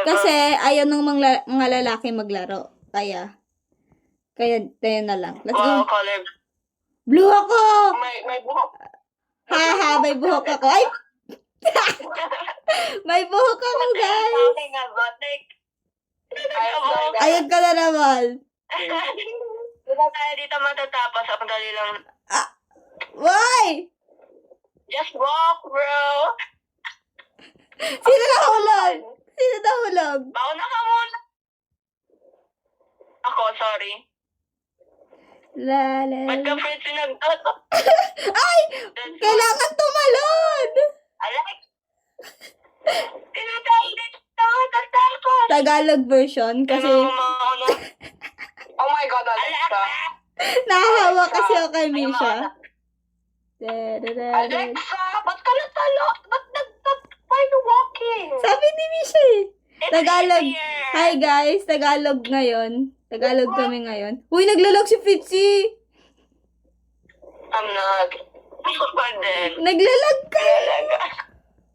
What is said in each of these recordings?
Kasi ayaw ng mga lalaki maglaro. Kaya tayo na lang. Let's Wow, go. color. Blue ako! May buhok. Haha, may buhok ako. Ay! May buhok ako, guys! Talking about like, Ayun ka na naman. Di ba tayo dito matatapos? Ang dali lang. Why? Just walk, bro. Sino nahulog? Sino nahulog? Bauna ka muna. Ako, sorry. La. Ba't ka friends pinagdoto? Ay! Kailangan tumalon! Alak. Tinatay dito. Tatakot. Tagalog version kasi Oh my God, Alexa. nahahawa kasi ako kay Misha. Alexa, ba't ka natalo? Ba't why are you walking? Sabi ni Misha eh. Tagalog. Hi guys, Tagalog ngayon. Tagalog kami ngayon. Uy, naglalag si Fitzy. I'm not. Ako din. Naglalag kayo.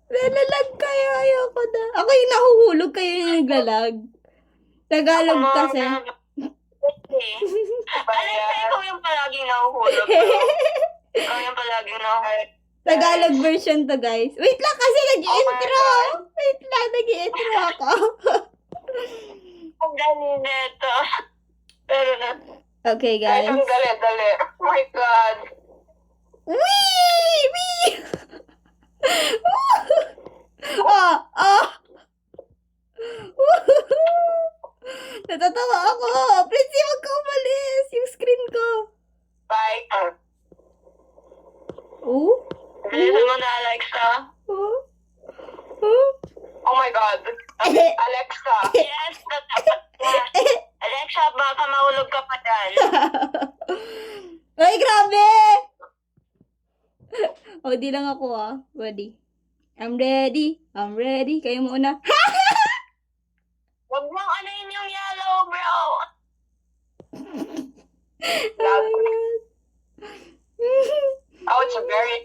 Naglalag kayo. Ayoko na. Ako yung nahuhulog, kayo yung naglalag. Tagalog kasi. Alexa, ikaw yung palaging nahuhulog. Ikaw yung palaging nahuhulog. Tagalog version to, guys. Wait lang kasi nag-intro. Wait lang, nag-intro ako. Ang dali nito. Pero na. Okay, guys. Ang dali. Oh my God. Wee! Oh! Natatawa ako. Princy, wag ka umalis. Yung screen ko. Bye. Oh? Bilisan mo na, Alexa. Oh? Oh my God. Alexa. Yes, natapat na. Alexa, baka mahulog ka pa dyan. Ay, grabe! Oh, di lang ako Ready. I'm ready. Kayo muna. Huwag mong anayin yung yellow, bro. Oh my God. Oh, it's a very...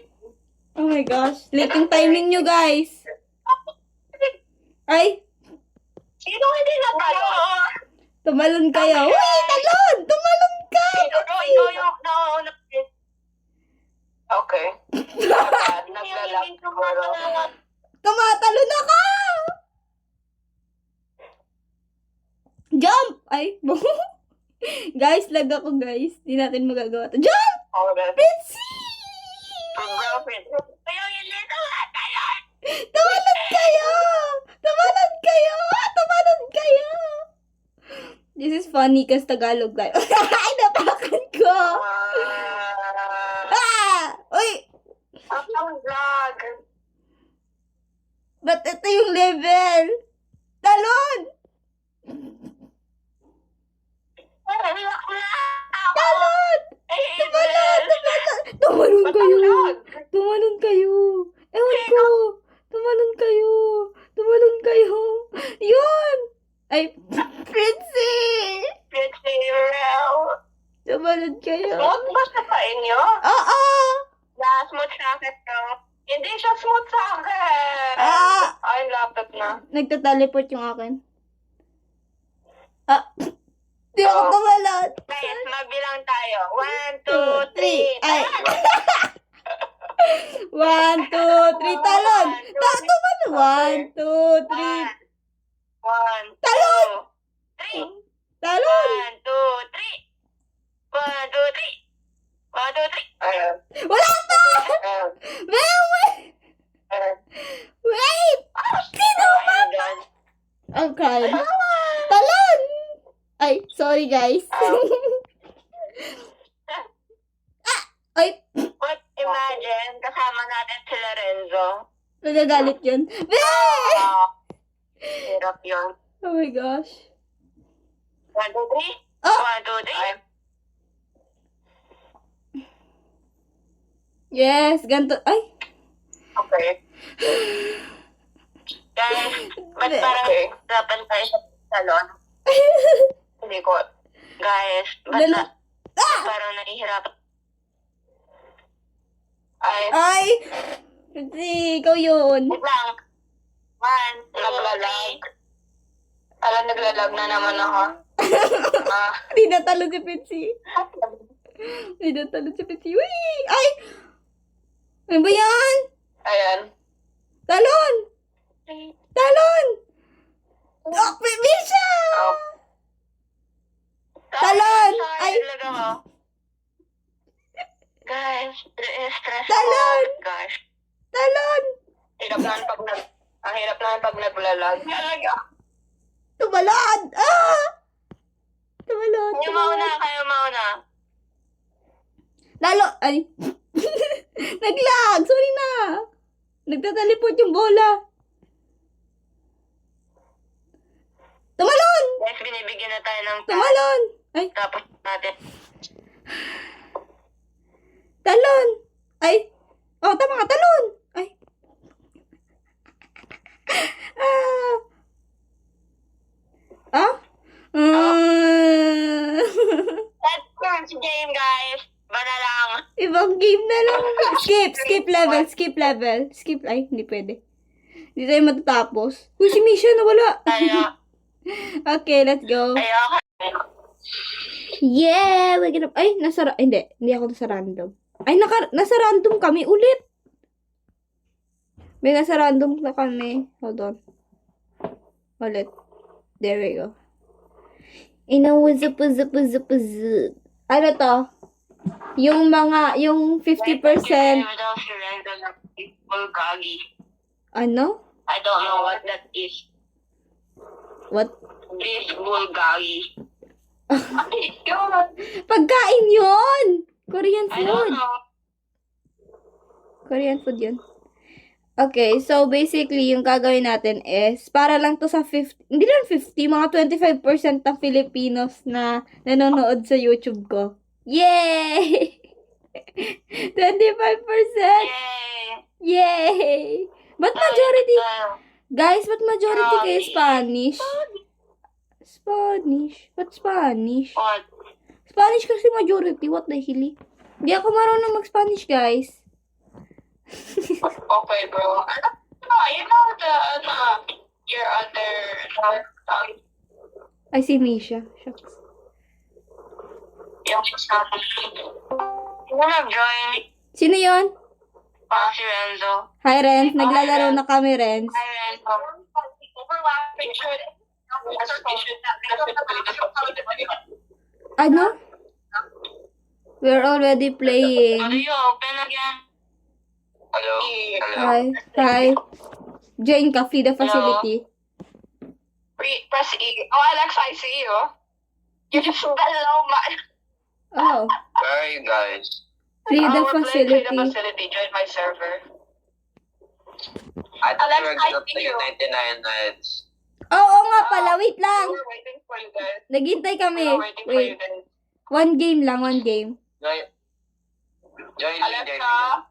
Oh my gosh. Late yung timing nyo, guys. Ay, Sino hindi natalo? tumalon kayo. Uy, talon! Tumalon ka! Ikaw yung nauna. Okay. Naglalag siguro. Tumatalon na ka! Jump! Ay, guys, lag ako, guys. Di natin magagawa to. Jump! Okay. Princy! Girlfriend. Kayo yung lito. Talon! Tumalon kayo! Tumalon kayo! Tumalon kayo! This is funny kasi Tagalog tayo. Ay, napakan ko! Uy! Ang vlog. Ba't ito yung level? Talon! Talon! Tumalon kayo! Tumalon kayo! Ewan ko! Tumalon kayo! Yun! Ay, Princy! Tumalon kayo! Smooth ba siya sa inyo? Oo! Smooth sa akin to. Hindi siya smooth sa akin. Ay, laptop na. Nagta-teleport yung akin. Di ako tumalon! Guys, magbilang tayo. 1, 2, 3. Ay! 1, 2, 3, talon! Tumalon! 1, 2, 3. 1, Talon! 2, 3. Talon! 1, 2, 3. 1, 2, 3. 1, 2, 3. Ayan. Wala pa! Ayan. Wait! Ayan. Wait! Sino ba? Ayan. Okay. Talon! Ay, sorry guys. Ay, But imagine, kasama natin si Lorenzo. nagagalit yun. Wait! Hirap yun. Oh my gosh. 1, 2, 3. Oh! 1, 2, 3. Yes, ganito. Ay! Okay. Guys, ba't parang dapat tayo sa salon? Hindi ko. Guys, ba't parang nahihirapan? Ay! Hindi, ikaw yun. Wait lang. 1, 2, 3. naglalag na naman ako. Hindi natalo si Pitsy. Hindi natalo si Pitsy. Uy! Ay! Ano ba yan? Ayan. Talon! Talon! Oh, Misha! Oh. Talon! Sorry, Ay! talaga ako. Guys, stress Talon! ako. Gosh. Talon! Ang hirap na pag naglalag. Talaga. Tumalon! Ah! Tumalon. Kayo mauna. Lalo, ay. Naglag! Sorry na. Nagtataleport yung bola. Tumalon! Guys, binibigyan na tayo ng Tumalon! Ay, tapos natin. talon! Ay! Oh, tama nga, talon! Ay. Ah! Ah? That's first game, guys. Bana lang. Ibang game na lang. Skip level. Ay, hindi pwede. Hindi tayo matatapos. Uy, si Misha nawala. Tayo. Okay, let's go. Ayoko. Yeah! We're gonna... Ay, hindi ako nasa random. Ay, nasa random kami ulit. May nasa random na kami. Hold on. Ulit. There we go. Ano to? Yung 50%. Bulgogi. Ano? I don't know what that is. What? This bulgogi. God. Pagkain yun! Korean I don't food. know. Korean food yun. Okay, so basically, yung gagawin natin is, para lang to sa 50, hindi lang 50, mga 25% ng Filipinos na nanonood sa YouTube ko. Yay! 25%! Yay! Yay! Ba't majority? Guys, ba't majority kayo Spanish? Spanish? What Spanish? What? Spanish kasi majority. What the hell? Hindi ako marunong mag-Spanish, guys. Okay, bro. You know your other Ay, si Misha. Shucks. yung you wanna join Sino yon? si Renzo? Hi, Renz. Naglalaro na kami, Renz. Hi, Renzo. Ano? We're already How do playing. you open again? Hello? Hi. Join ka, free the facility. Press E. Oh, Alexa, I see you. You just hello, man. Oh, Where are you guys? free the We're playing facility. the facility. Join my server. I thought Alex, we were I gonna see play you. 99 nights. Oo nga pala, wait lang. We're waiting for you guys. Naghintay kami. We're waiting for you Wait, guys. one game lang, one game. Join Alexa,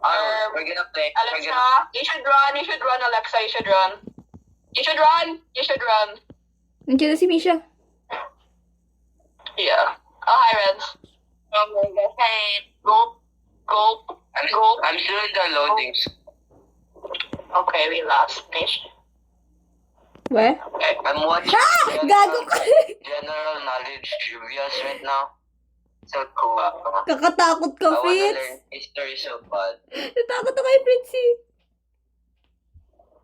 Oh, we're gonna play. Alexa, you should run, Alexa, you should run. You should run. Nandiyan na si Misha. Yeah. Oh, hi, Renz. Oh my God. Hey, go. I'm still in the loadings. Okay, we lost. Niche. Where? Okay. I'm watching Gago ka. general knowledge trivias right now. So cool. Kakatakot ka, I wanna Fitz. learn history so bad. Natakot ako kay Fritzy.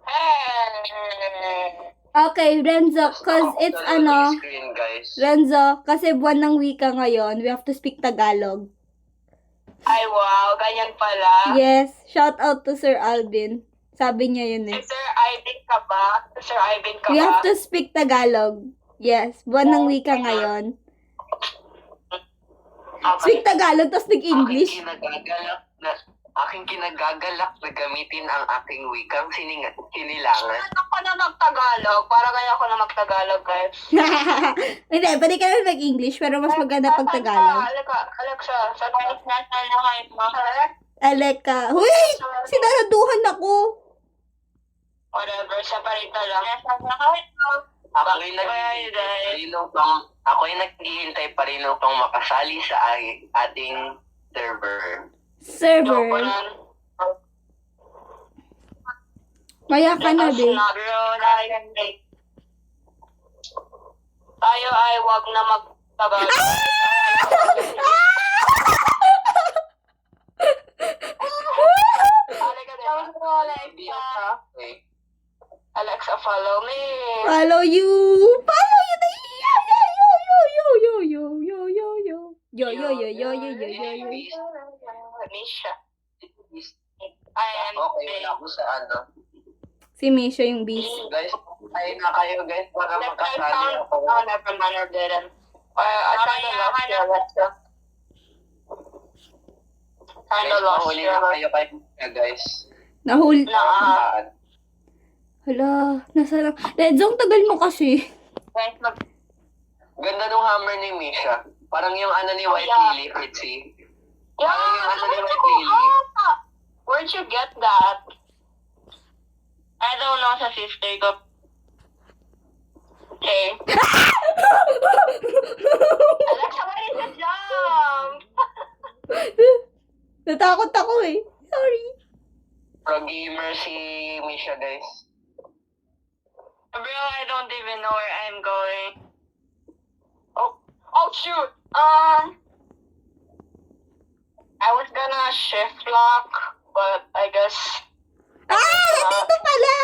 Hey. Okay, Renzo, cause it's The loading ano, screen, guys. Renzo, kasi buwan ng wika ngayon, we have to speak Tagalog. Ay, wow. Ganyan pala. Yes, shout out to Sir Alvin. Sabi niya yun eh. Sir Ivan ka ba? Sir Ivan ka We ba? have to speak Tagalog. Yes, buwan ng wika ngayon. Okay. Speak Tagalog, tapos nag-English. Aking kinagagalak na gamitin ang aking wikang sinilangan. Ako na mag-Tagalog. Para kaya ako na mag-Tagalog, guys. Hindi, pwede ka naman mag-English, pero mas maganda pag Tagalog. Alexa, sa nasan na kayo mo? Aleka. Huy! Sinaraduhan ako. Whatever, separate lang. Nasan na kayo mo? Ako'y naghihintay pa rin pang makasali sa ating server. Server. Maya ka na, babe. tayo ay wag na magtagal. Alexa, follow me. Follow you! Follow you! Yo, yo, yo, yo, yo, yo, yo, yo, yo, yo, yo, yo, yo, yo, yo, yo. Misha. I am Okay, wala ko sa ano. Si Misha yung beast. Guys, ay na kayo guys para makasali ako. Oh, never mind, I didn't. I kinda lost you, Alexa. Kinda Guys, lost mahuli you. na kayo kay Misha, guys. Nahul... Na, Hala, nasa lang. Redzong, tagal mo kasi. guys, Ganda nung hammer ni Misha. Parang yung ano ni White Yeah. Lily, Fritzy. yeah, Parang yung ano ni sabi White ko, Lily. where'd you get that? I don't know sa sister ko. Okay. Alexa, why did you jump? Natakot ako eh. Sorry. Pro gamer si Misha, guys. Bro, I don't even know where I'm going. Oh shoot. I was gonna shift lock, but I guess. Nandito pala!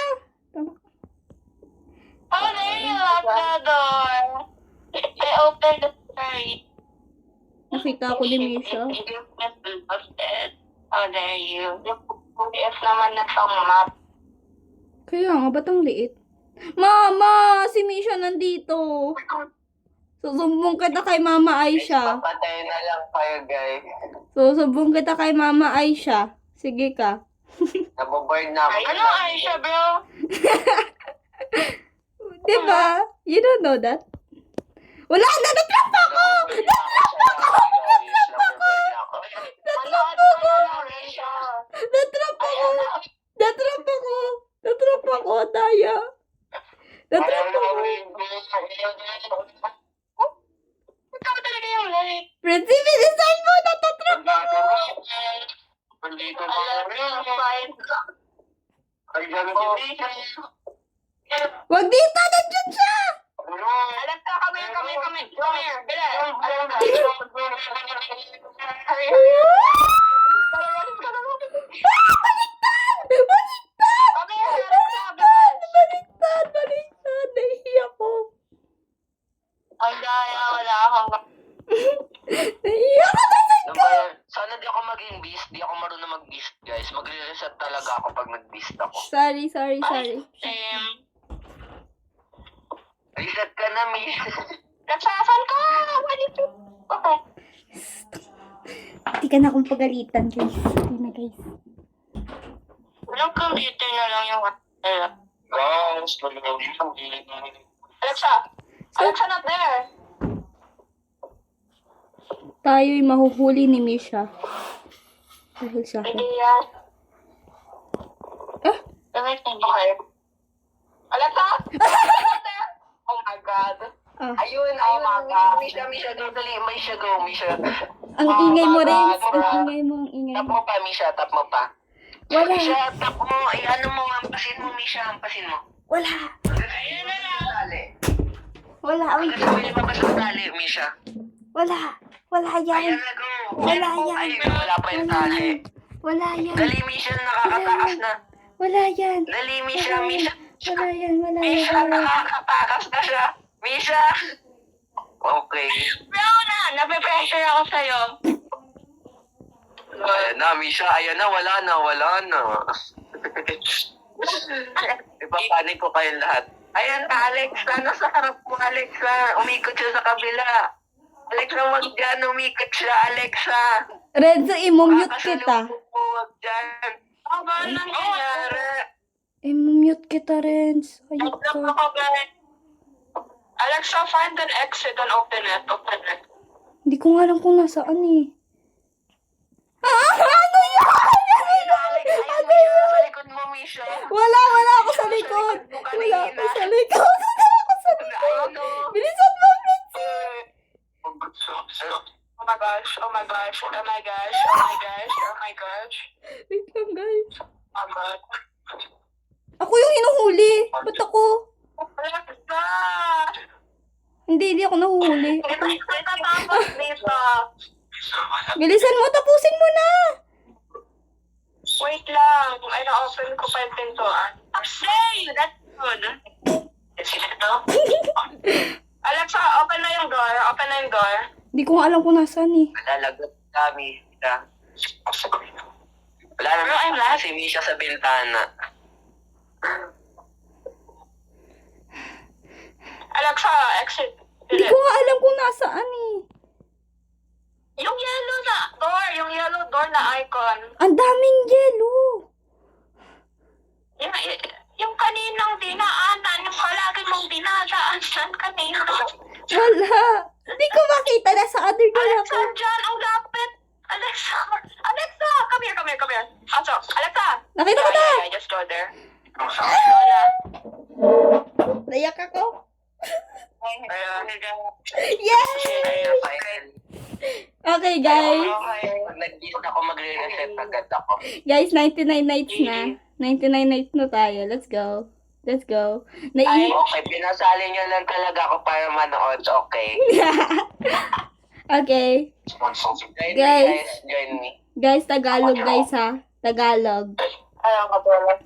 Oh, there you locked the door. I opened the door. Nakita ko ni Misha. Oh, there you. If naman na tong map. Kaya nga, ba't ang liit? Mama! Si Misha nandito! Susumbong kita kay Mama Aisha. Papatay na lang kayo, guys. Susumbong kita kay Mama Aisha. Sige ka. Naboboard na ako. Ano, Aisha, bro? Diba? You don't know that? Wala na! Natrap ako! Manood ka na lang, Aisha. Natrap ako! Natrap ako! Natrap ako, Daya! Natrap ako! Ikaw talaga yung light. Prince, bilisan mo! Natatrap ako! Nandito Alam mo, fine. Ay, gano'n si Misha. Wag dito! Nandiyan siya! Alam ka, come here. Come here, bilis. Alam ka. Hurry, Baliktad! Baliktad! Come here, Alexa, bilis. Baliktad! Baliktad! Nahihiya ko. Ang daya, wala akong... Nahihiya ko! Nasaan ka? Sana di ako maging beast. Di ako marunong mag-beast, guys. Magre-reset talaga ako pag nag-beast ako. Sorry. Same. Reset ka na, Misha. Nagsasan ka! Okay. Hindi ka na akong pagalitan, guys. Hindi na, guys. Walang computer na lang yung... Wow, Alexa! Alexa, not there! Tayo'y mahuhuli ni Misha. Dahil sa akin. Hindi yan. Ah! Okay. Alexa! Not there! Oh my God. Ah. Ayun, Oh my God. Misha, go, dali. Misha. Ang Oh ingay mo, my Renz. God. Ang ingay mo, ang ingay Tap mo. mo pa, Misha. Tap mo pa. Wala. Misha, tap mo. Ano mo, hampasin mo, Misha. Hampasin mo. Wala. Ayun na lang. Tali. Wala. Uy. Gusto mo yung mabas ng tali, Misha? Wala. Wala Ayan yan. na, go. Wala yan. Ay, wala pa yung tali. Wala yan. Dali, Misha. Nakakatakas na. Wala yan. Dali, Misha. Misha. Wala yan. Wala yan. Misha, nakakatakas na siya. Misha. Okay. Bro na! Nape-pressure ako sa'yo. Ayan na, Misha. Ayan na, wala na. Ipapanik ko kayong lahat. Ayan, Alexa. Nasa harap mo, Alexa. Umikot siya sa kabila. Alexa, wag dyan. Umikot siya, Alexa. Renzo, imumute kita. Makakasalubong mo, wag dyan. Ano ba nangyayari? Imumute kita, Renz. Ayok Nagtap ka. ako, guys. Alexa, find an exit and open it. Open it. Hindi ko nga alam kung nasaan eh. Ano yan? Ayun, Alex. Ayun, Misha. Nasa likod mo, Misha. Wala ako sa likod. Wala ako sa likod. Ayun, no. Bilisan mo, Renzo. Oh my gosh. Oh my gosh. Oh my gosh. Oh my gosh. Oh my gosh. Wait lang, guys. Oh my God. Ako yung hinuhuli. Ba't ako? Alexa! Hindi ako nahuhuli. Ito yung pagkatapos dito. Bilisan mo, tapusin mo na. Wait lang. Ay, na-open ko pa yung pintuan. Say! That's good. Is it ito? Alexa, open na yung door. Open na yung door. Hindi ko nga alam kung nasaan eh. Lalagot kami. Wala naman si Misha sa bintana. Alexa, exit. Hindi ko nga alam kung nasaan eh. Yung yellow na door. Yung yellow door na icon. Ang daming yellow. Yung kaninang dinaanan. Yung palagi mong dinadaanan kanina. Wala. Hindi ko makita. Nasa other door Alexa, ako. dyan. Ang lapit. Alexa. Alexa, come here, come here, come here. Aso, Alexa. Nakita ko na. Yeah, just go there. Go na. Naiyak ako. Ayun. Yay! Okay, guys. Pag nag-gist ako, magre-reset agad ako. Guys, 99 nights na. 99 nights na tayo. Let's go. Let's go. Ay, okay. Pinasali niyo lang talaga ako para manood. Okay. Okay. Join me, Guys. guys. Join me. Guys, Tagalog guys ha. Tagalog. Ayaw ka pala.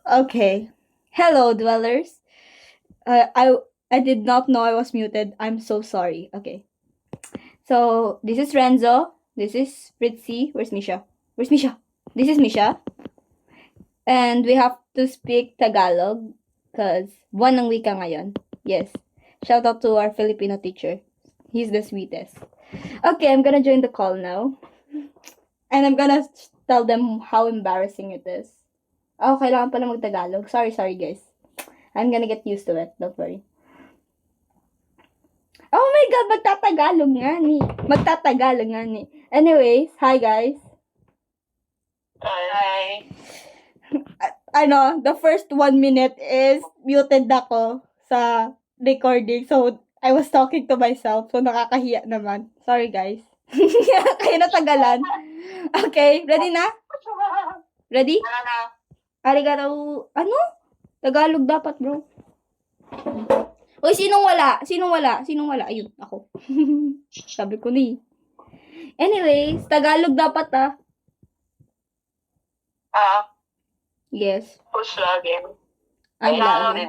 Okay. Hello, dwellers. I did not know I was muted. I'm so sorry. Okay. So, this is Renzo. This is Fritzy. Where's Misha? Where's Misha? This is Misha. And we have to speak Tagalog because buwan ng wika ngayon. Yes. Shout out to our Filipino teacher. He's the sweetest. Okay, I'm gonna join the call now. And I'm gonna tell them how embarrassing it is. Oh, kailangan pala mag-Tagalog. Sorry, guys. I'm gonna get used to it. Don't worry. Oh my God, magtatagalog nga ni. Magtatagalog nga ni. Anyways, hi guys. Hi. The first 1 minute is muted ako sa recording. So, I was talking to myself. So, nakakahiya naman. Sorry guys. Kaya natagalan. Okay, ready na? Ready? Arigato. Ano? Tagalog dapat, bro. Uy, sinong wala? Sinong wala? Sinong wala? Ayun, ako. Sabi ko ni. Anyways, Tagalog dapat Yes. Push login. Ang lagi.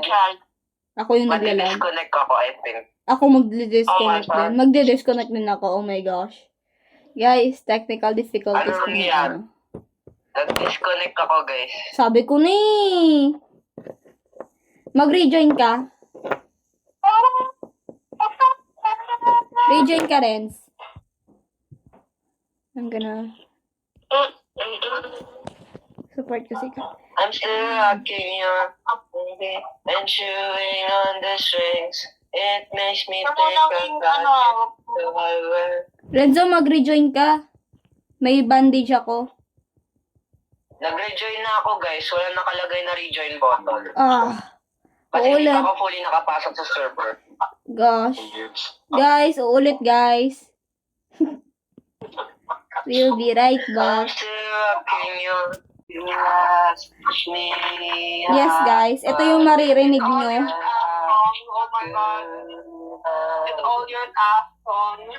Ako yung naglalag. Mag-disconnect ako, I think. Ako magdi-disconnect Oh my God. din. Magdi-disconnect din ako. Oh my gosh. Guys, technical difficulties. Ano nangyayari? Nag-disconnect ako, guys. Sabi ko ni. Mag-rejoin ka. Rejoin ka, Renz. I'm gonna support kasi ka. I'm still rocking your baby and chewing on the strings. It makes me think about you. Renzo, mag-rejoin ka. May bandage ako. Nag-rejoin na ako, guys. Wala nakalagay na rejoin button. Kasi hindi Uulit. pa ako fully nakapasok sa server. Gosh. Guys, uulit guys. We'll be right I'm back. still rocking your me. Yes, guys. Ito yung maririnig nyo. Oh my God. It's all your ass songs.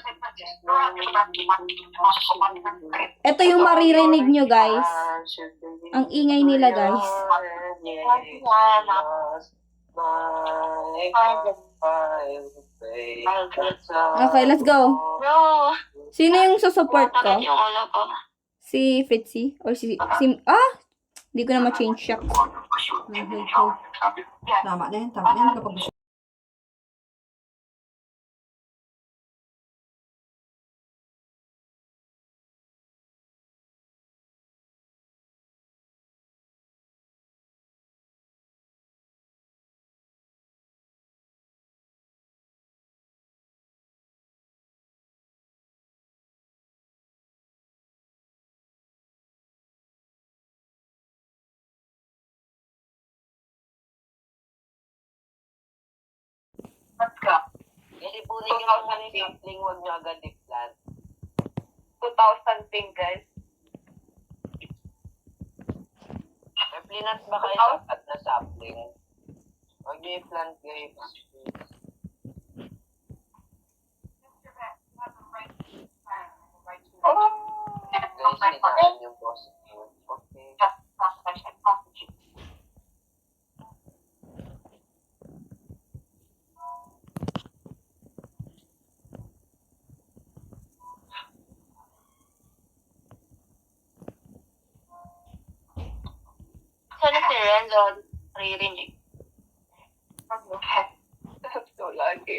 Ito yung maririnig nyo, guys. Ang ingay nila, guys. Okay, let's go. Bro, Sino yung susupport ko? bakit yung ulo ko? Si Fritzy? Or si... Hindi ko na ma-change siya. Tama na yan, tama na yan. Kapag gusto Ilipunin nyo lang ng sampling, huwag nyo agad i-plan. 2,000 ping, guys. Plinat ba kayo at na sapling? Huwag niyo i-plant guys. Guys, hinaan yung boss niyo. Okay. Sana si Renzo naririnig. So lagi.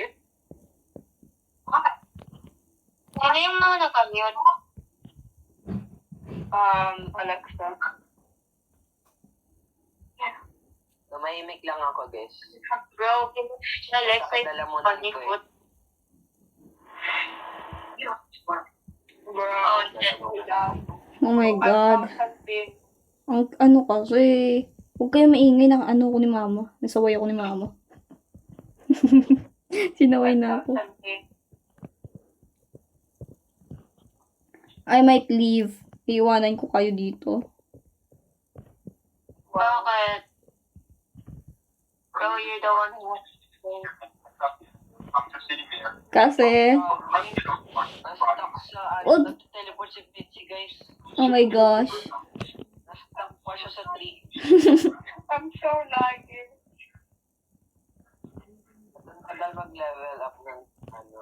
Sino yung mga nag-mute? Alexa. Tumahimik lang ako guys. Bro, Alexa is Dala mo na funny ito eh. food. Bro, Oh my God. Ang ano kasi, huwag kayo maingay ng ano ko ni mama. Nasaway ako ni mama. Sinaway na ako. I might leave. Iiwanan ko kayo dito. Bakit? Bro, you're the one who Kasi, Na-stuck sa Oh. nag-teleport si Bitsy guys. oh my gosh. Na-stuck pa siya sa tree. I'm so lagging. Ang tagal mag-level up ng ano.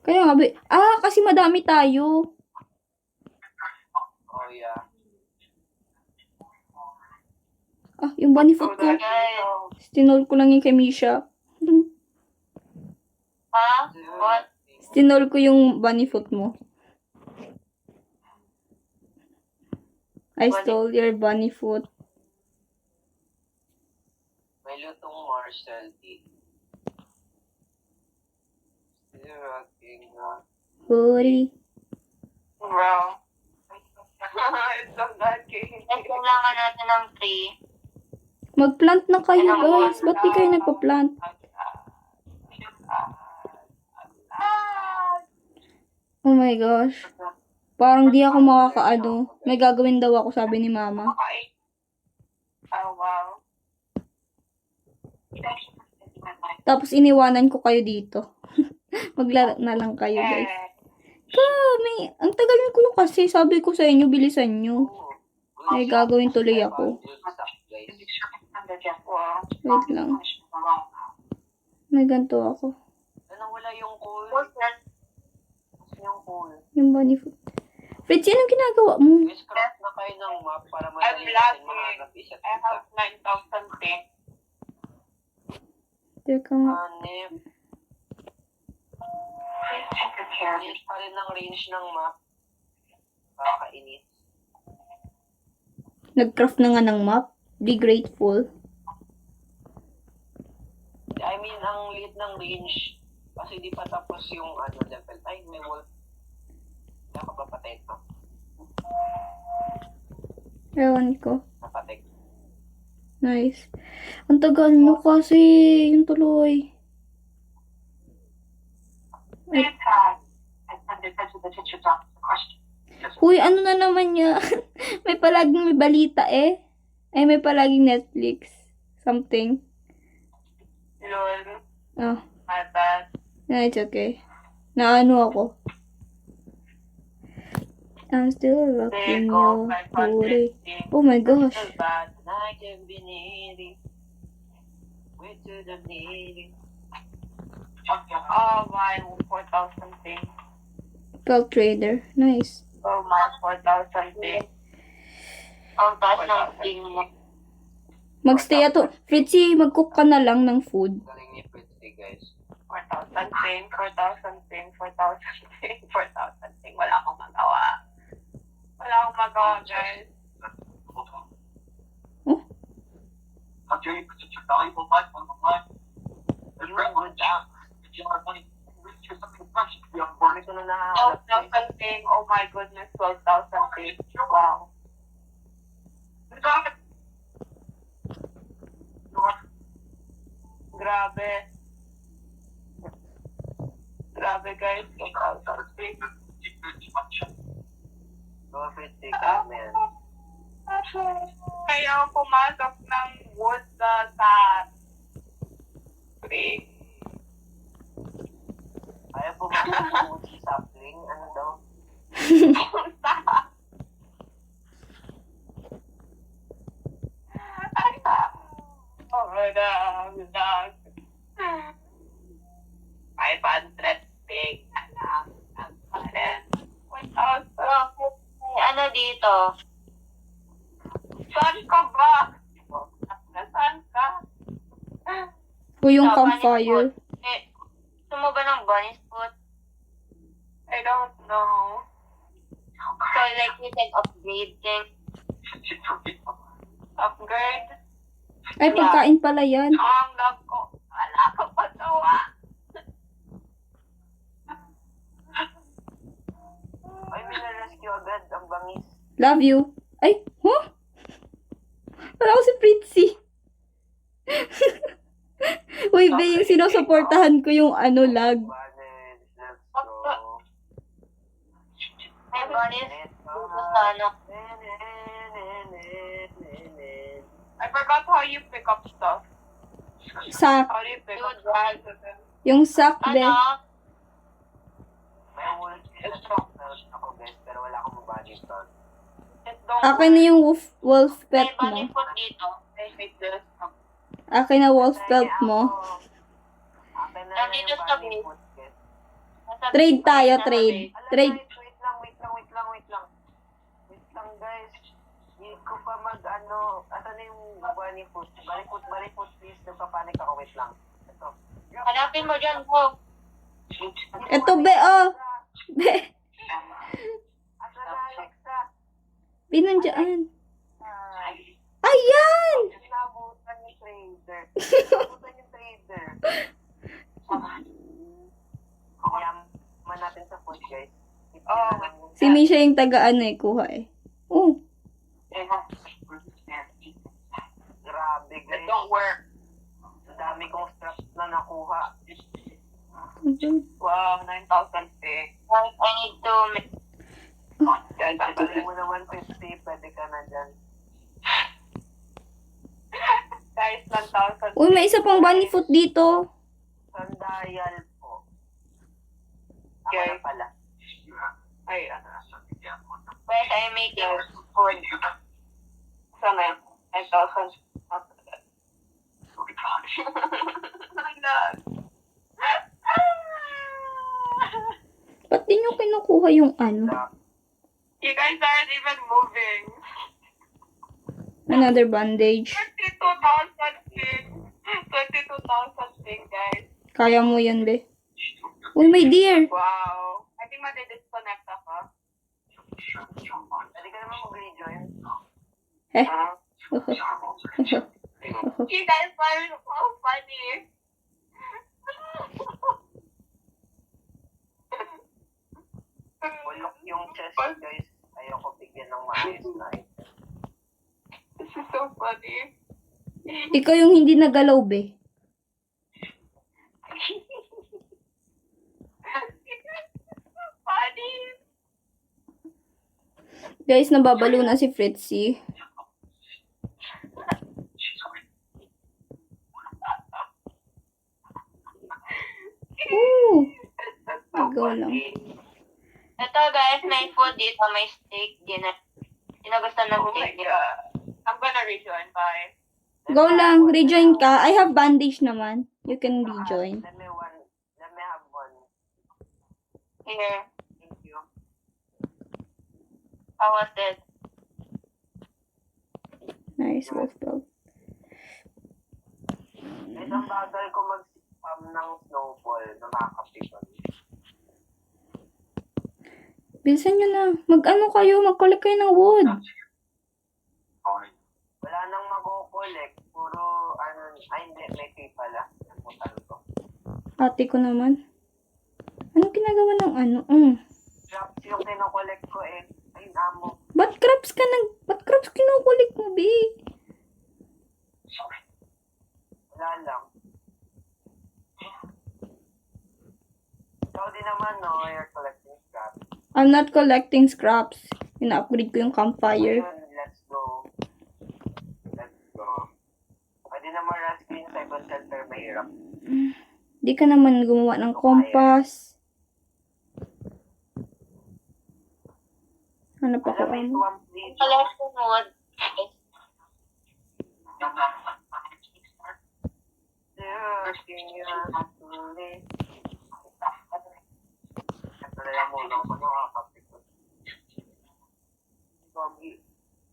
Kaya nga, kasi madami tayo. Oh yeah. Yung bunny food ko. Guys, Stinol ko lang yung kay Misha. ha? What? Stinol ko yung bunny food mo. I stole your bunny food. May lutong Marcel tea. Rocking na. Hurry. Bro. It's so lagging. Kailangan natin ng 3. Mag-plant na kayo, guys. Ba't di kayo nagpa-plant? Oh my gosh. Parang di ako makakaano. May gagawin daw ako, sabi ni mama. Oh, wow. Tapos iniwanan ko kayo dito. Maglaro na lang kayo, guys. Kami, ang tagal ko na kasi. Sabi ko sa inyo, bilisan nyo. May gagawin tuloy ako. Wow. Wait lang. May ganito ako. Ano wala yung coal? What's that? Yung coal. Yung bunny food. Fritz, anong ginagawa mo? Guys, craft na kayo ng map para I'm madali natin lagging. mahanap isa't I isa. have 9,000 things. Teka nga. Hanip. Liit pa rin ang range ng map. Kakainis. Nag-craft na nga ng map. Be grateful. I mean, ang liit ng range. Kasi di pa tapos yung ano, level. Ay, may wolf. Kaya ka papatay ito. Ewan ko. Napatay. Nice. Ang tagal nyo kasi. Yung tuloy. Uy, ano na naman niya? May palaging may balita eh. Ay, may palaging Netflix. Something. Lol. Oh, My bad. yeah, it's okay. Naano ako. I'm still rocking There go your 500 booty. things. Oh my gosh. So bad. And I can be needy. Way to the needy. Oh my, 4,000 things. Pelt trader. Nice. Oh my, 4,000 things. Ang taas ng thing mo. Magstay ato. Fritzy, mag-cook ka na lang ng food. Galing ni Fritzy, guys. 4,000 things, 4,000 things, 4,000 things, 4,000 things. Wala akong magawa. Wala akong magawa, guys. How dare you put such a valuable life on the line? There's You red would line down. If you want money, reach for something fresh to be on board. Ito na nahanap. 12,000 things. Oh my goodness, 12,000 things. Wow. Grabe. Grabe, guys. 12,000 things. Go Fritzy, ka, man. kaya pumasok ng wood sa tree. Ayaw po mag-food sa sapling. Ano daw? Oh my God. 500 big. Ano dito? Saan ka ba? Nasaan ka? O yung Sa campfire. Gusto mo ba ng bunny food? I don't know. So like you can upgrade things. Upgrade? Ay, pagkain pala yan. Ang love ko. Wala ka pa tawa. Ay, may na-rescue agad ang bangis. Love you. Ay, huh? Wala ko si Fritzy. Uy, be, yung sinusuportahan ko yung ano, lag. Bunnies, let's go. Ay, bunnies. Dito sa ano. I forgot how you pick up stuff. Sack. How do you pick up stuff? Yung sack, be. Ano? May wolf ako guys, pero wala akong bunny stone. Akin na yung wolf May pet bunny mo. food dito. I hate this. Akin na wolf pet mo. Akin na Nandito yung sa bunny base. food guys. Trade tayo, trade. Alam, Trade. guys, wait lang. Wait lang guys. Hindi ko pa mag-ano. Asan na yung bunny food? Bunny food please. Nagpapanik ako. Wait lang. Ito. Hanapin mo dyan, Bo. Ito, be, oh. Be, Asan na Alexa? pinandyaan. Ay. Ayan! Nabutan yung trader. Nabutan yung trader. Yaman natin sa food guys. Si Misha yung taga-ano eh, kuha eh. Oh. Grabe It guys. don't work. Ang dami kong straps na nakuha. Wow, 9,000 pay. I need to make... Guys, Pagpali mo na 150, pwede ka na dyan. guys, 1,000. Uy, may isa pang bunny foot dito. Sandayal po. Ako Okay. na pala. Ay, ano. Whereas I make it food. Sana 9,000. Ba't di nyo kinukuha yung ano? You guys aren't even moving. Another bandage. 22,000 ping. 22,000 ping, guys. Kaya mo yan, be. Uy, may deer. Wow. I think madi-disconnect ako. Pwede ka naman mag-rejoin. Eh. You guys are so funny. Bulok yung chest guys. Ayoko bigyan ng maayos na item. This is so funny. Ikaw yung hindi nagalaw, be. Funny. Guys, nababalo na si Fritzy. Ooh. Go lang. Ito guys, may food dito, may steak, dinner. Sino gusto ng Oh my steak dito? god. I'm gonna rejoin. Bye. Go lang. Rejoin ka. I have bandage naman. You can rejoin. Let me have one. Here. Thank you. How was it? Nice, wolf dog. Guys, ang bagal ko mag-spam ng snowball na makakapipon. Bilisan nyo na. Mag-ano kayo? Mag-collect kayo ng wood. Wala nang mag-collect. Puro, hindi, may pay pala. Namutan ko. Ate ko naman. Anong ginagawa ng ano? Drops yung kinokollect ko eh. Ayun, amo. Ba't crabs kinukulik mo, be? Wala lang. Ikaw din naman, no? You're collecting scraps. I'm not collecting scraps. Ina-upgrade ko yung campfire. Ayun, let's go. hirap. Di ka naman gumawa ng compass. Hanap ako. Alam mo, swamp dito. Collection mode.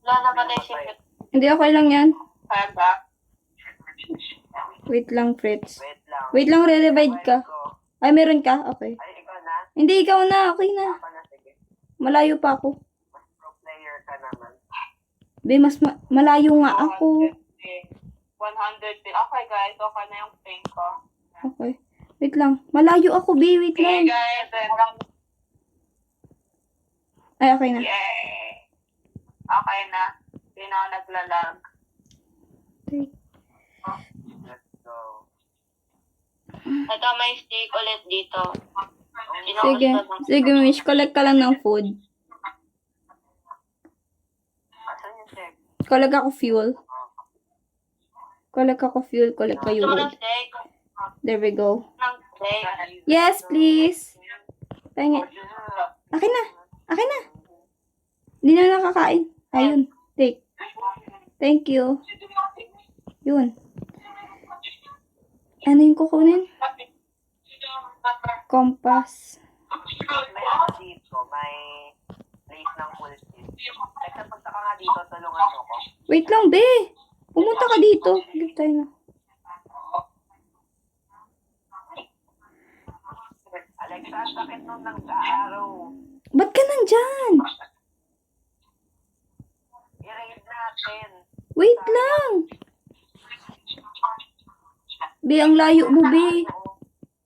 Wala na ba tayo secret? Hindi, okay lang yan. Kaya ba? Wait lang, Fritz. Wait lang. Wait lang, re-revive ka. Ay, meron ka? Okay. Ay, ikaw na? Hindi, ikaw na. Okay na. Ako na, sige. Malayo pa ako. Mas pro player ka naman. Be, mas malayo nga ako. 100 pin. Okay guys, okay na yung pin ko. Okay. Wait lang. Malayo ako, be. Wait Okay lang. guys, then, Ay, okay na. yay! Okay na. Hindi na ako naglalag. Let's go. Ito may steak ulit dito. Sino Sige. gusto ng- Sige, Mish. Collect ka lang ng food. Asan yung check? Collect ako fuel. Collect ako fuel. Collect kayo Gusto mo ng wood. steak? There we go. Ng steak? Yes, please. Pahingi. Akin na. Akin na. Hindi na nakakain. Ayun. Take. Thank you. Yun. Ano yung kukunin? Compass. May ano dito, may place ng full kit. Teka, punta ka nga dito, tulungan mo ko. Wait lang, be. Pumunta ka dito. Give tayo na. Alexa, ang sakit nung nag-aaraw. Ba't ka nandyan? I-raid natin. Wait lang. Be, ang layo mo, be.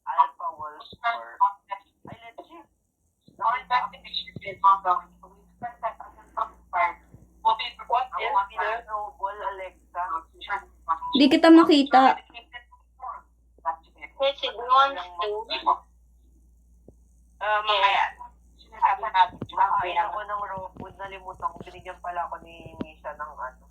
Alpha Wolf or... Ay, legit. What is Ang this? snowball, Alexa. Di kita makita. It's a wants to. Mga yan. Sinasabi natin. Nakain ako ng raw food. Nalimutan ko. Binigyan pala ako ni Misha ng ano.